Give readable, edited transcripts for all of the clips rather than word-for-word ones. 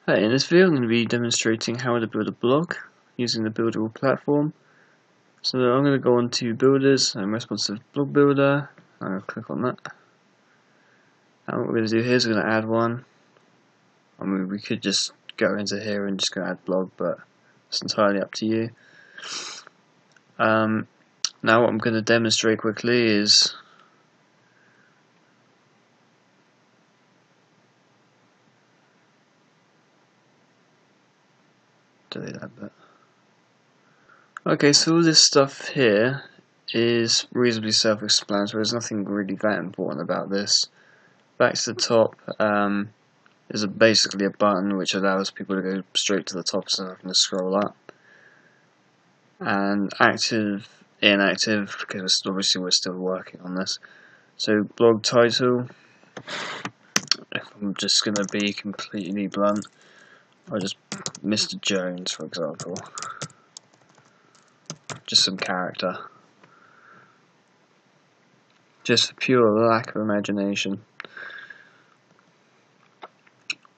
Hi, in this video I'm going to be demonstrating how to build a blog using the Builderall platform. So I'm going to go on to Builders and Responsive Blog Builder. I'm going to click on that. And what we're going to do here is we're going to add one. I mean, we could just go into here and just go add blog, but it's entirely up to you. Now what I'm going to demonstrate quickly is delete that bit. Okay, so all this stuff here is reasonably self-explanatory. There's nothing really that important about this. Back to the top, is basically a button which allows people to go straight to the top instead of having to scroll up. And active, inactive, because obviously we're still working on this. So blog title, if I'm just going to be completely blunt, I'll just Mr. Jones, for example. Just some character. Just for pure lack of imagination.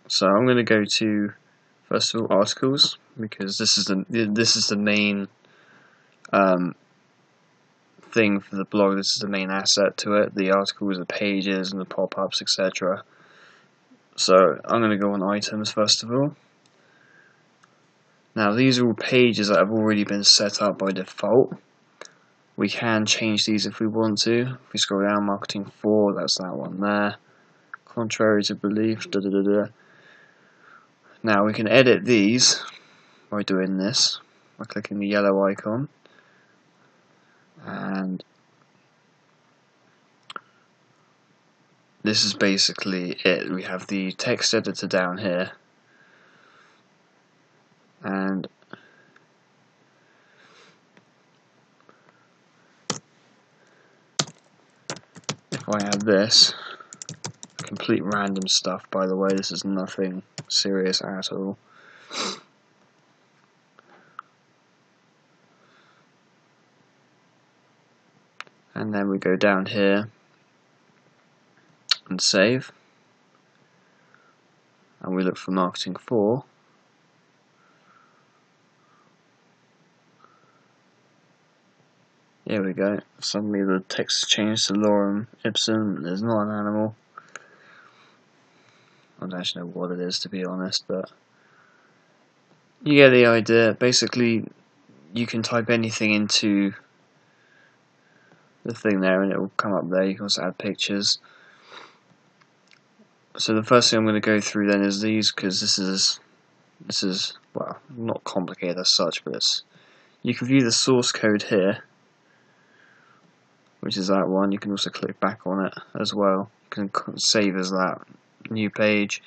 So I'm going to go to, first of all, articles, because this is the main thing for the blog. This is the main asset to it. The articles, the pages, and the pop-ups, etc. So I'm going to go on items first of all. Now these are all pages that have already been set up by default. We can change these if we want to. If we scroll down, marketing for, that's that one there. Contrary to belief, da da da da. Now we can edit these by doing this, by clicking the yellow icon, and this is basically it. We have the text editor down here, and if I add this, complete random stuff, by the way, this is nothing serious at all. And then we go down here and save, and we look for marketing for. Here we go. Suddenly the text changed to lorem ipsum. There's not an animal. I don't actually know what it is, to be honest, but you get the idea. Basically, you can type anything into the thing there and it will come up there. You can also add pictures. So the first thing I'm going to go through then is these, because this is well, not complicated as such, but you can view the source code here, which is that one. You can also click back on it as well. You can save as that new page.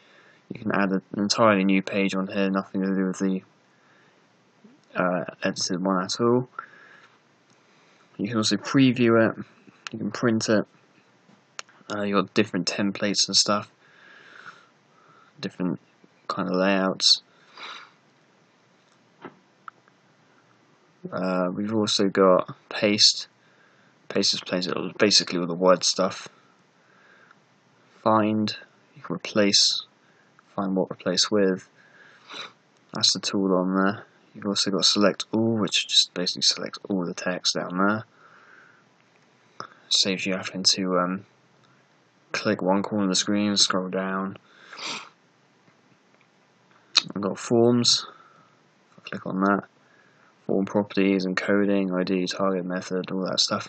You can add an entirely new page on here, nothing to do with the edited one at all. You can also preview it. You can print it. You've got different templates and stuff, different kind of layouts. We've also got paste. Paste is basically all the word stuff. Find, you can replace, find what replace with. That's the tool on there. You've also got select all, which just basically selects all the text down there. Saves you having to click one corner of the screen, scroll down. I've got forms. If I click on that, form properties, encoding, ID, target, method, all that stuff.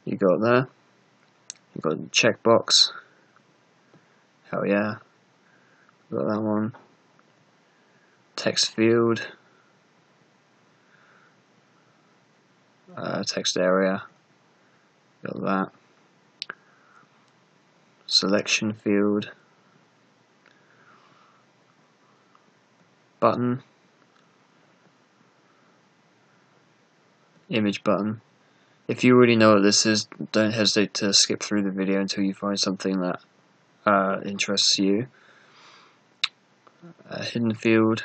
You got there. You've got the checkbox. Hell yeah. Got that one. Text field. Text area. Got that. Selection field. Button. Image button. If you already know what this is, don't hesitate to skip through the video until you find something that interests you. Hidden field,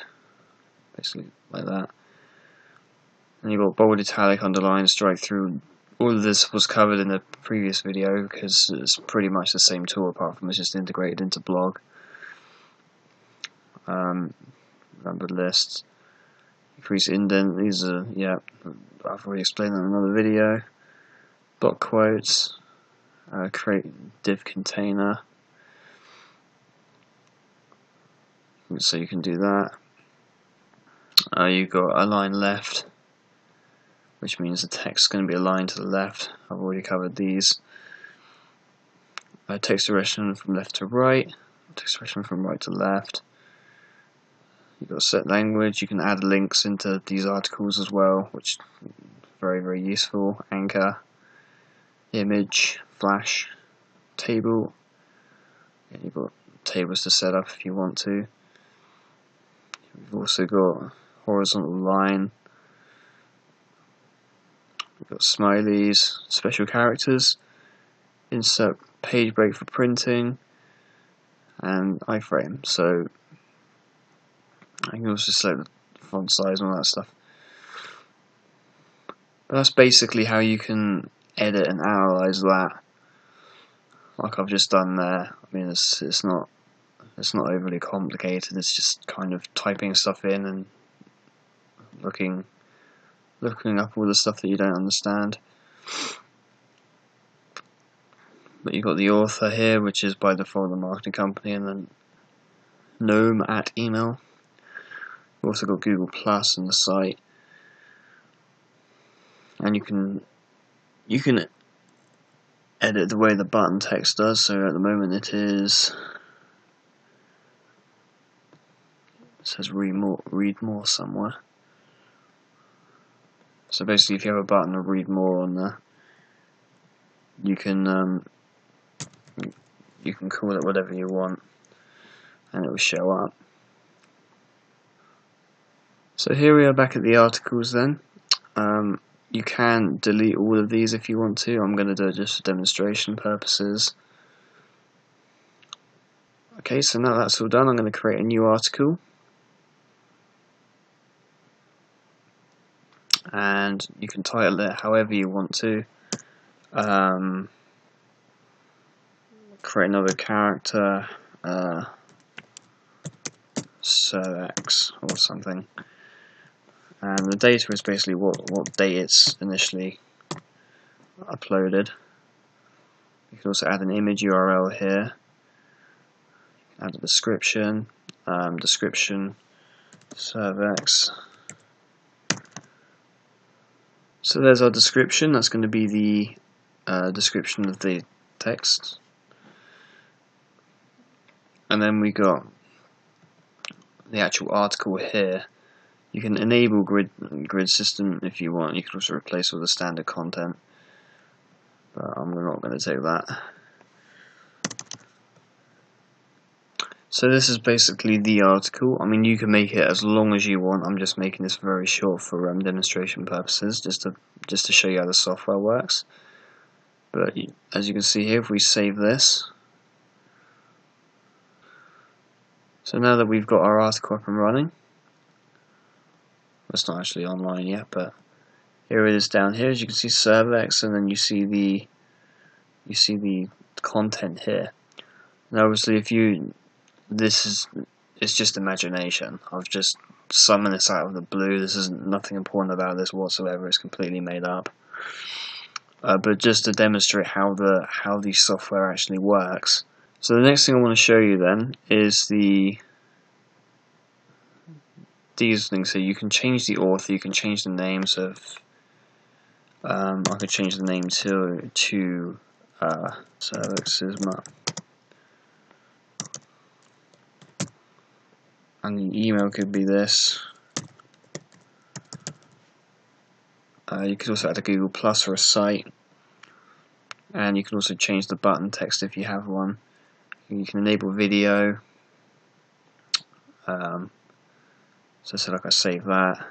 basically like that. And you've got bold, italic, underline, strike through. All of this was covered in the previous video because it's pretty much the same tool apart from it's just integrated into blog. numbered lists, increase indent. These are, yeah, I've already explained that in another video. Block quotes, create div container, so you can do that. You've got align left, which means the text is going to be aligned to the left. I've already covered these. Text direction from left to right, text direction from right to left. You've got set language. You can add links into these articles as well, which is very, very useful. Anchor, image, flash, table. And you've got tables to set up if you want to. We've also got horizontal line. We've got smileys, special characters, insert page break for printing, and iframe. So I can also select the font size and all that stuff. But that's basically how you can edit and analyze that, like I've just done there. I mean, it's not overly complicated. It's just kind of typing stuff in and looking up all the stuff that you don't understand. But you've got the author here, which is by default the marketing company, and then gnome at email. You've also got Google Plus and the site, and you can edit the way the button text does. So at the moment it says read more somewhere. So basically, if you have a button of read more on there, you can call it whatever you want, and it will show up. So here we are back at the articles then. You can delete all of these if you want to. I'm going to do it just for demonstration purposes. Okay, so now that's all done, I'm going to create a new article. And you can title it however you want to. Create another character, X or something. And the data is basically what date it's initially uploaded. You can also add an image URL here. Add a description, servex. So there's our description. That's going to be the description of the text. And then we got the actual article here. You can enable grid system if you want. You can also replace all the standard content, but I'm not going to take that. So this is basically the article. I mean, you can make it as long as you want. I'm just making this very short for demonstration purposes, just to show you how the software works. But as you can see here, if we save this, so now that we've got our article up and running, it's not actually online yet, but here it is down here. As you can see, servex, and then you see the content here. Now, obviously, it's just imagination. I've just summoned this out of the blue. This isn't nothing important about this whatsoever. It's completely made up. But just to demonstrate how the software actually works. So the next thing I want to show you then is these things. So you can change the author, you can change the names of. I could change the name to Sisma, and the email could be this. You could also add a Google Plus or a site, and you can also change the button text if you have one. You can enable video. So like I save that.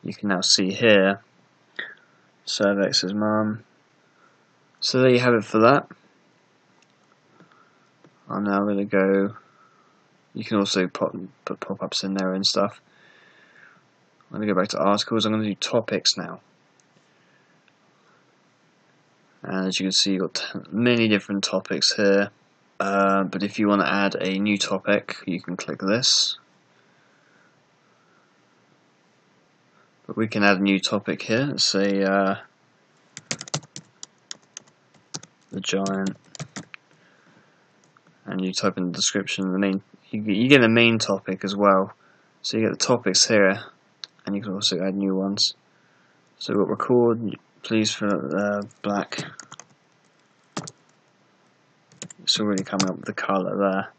You can now see here, Servex's mum. So there you have it for that. I'm now going to go. You can also put pop-ups in there and stuff. I'm going to go back to articles. I'm going to do topics now. and as you can see, you've got many different topics here. But if you want to add a new topic, you can click this. But we can add a new topic here. Let's say the giant, and you type in the description. The main, you get the main topic as well. So you get the topics here, and you can also add new ones. So we've got record. Please fill out black. It's already coming up with the colour there,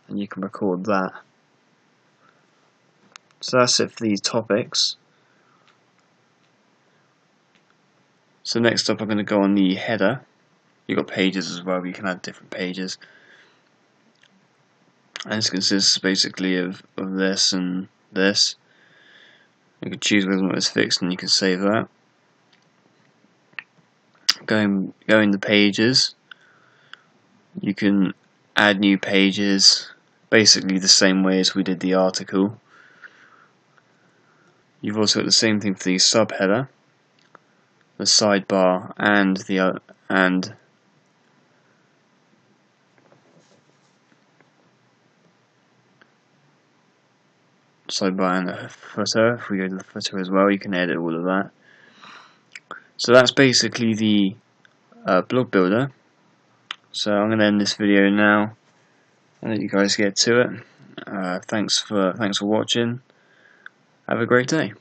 and you can record that. So that's it for these topics. So next up, I'm going to go on the header. You've got pages as well, but you can add different pages. And this consists basically of this and this. You can choose whether or not it's fixed, and you can save that. Going the pages, you can add new pages, basically the same way as we did the article. You've also got the same thing for the subheader, the sidebar, and the sidebar and the footer. If we go to the footer as well, you can edit all of that. So that's basically the blog builder. So I'm going to end this video now. I'll let you guys get to it. Thanks for watching. Have a great day.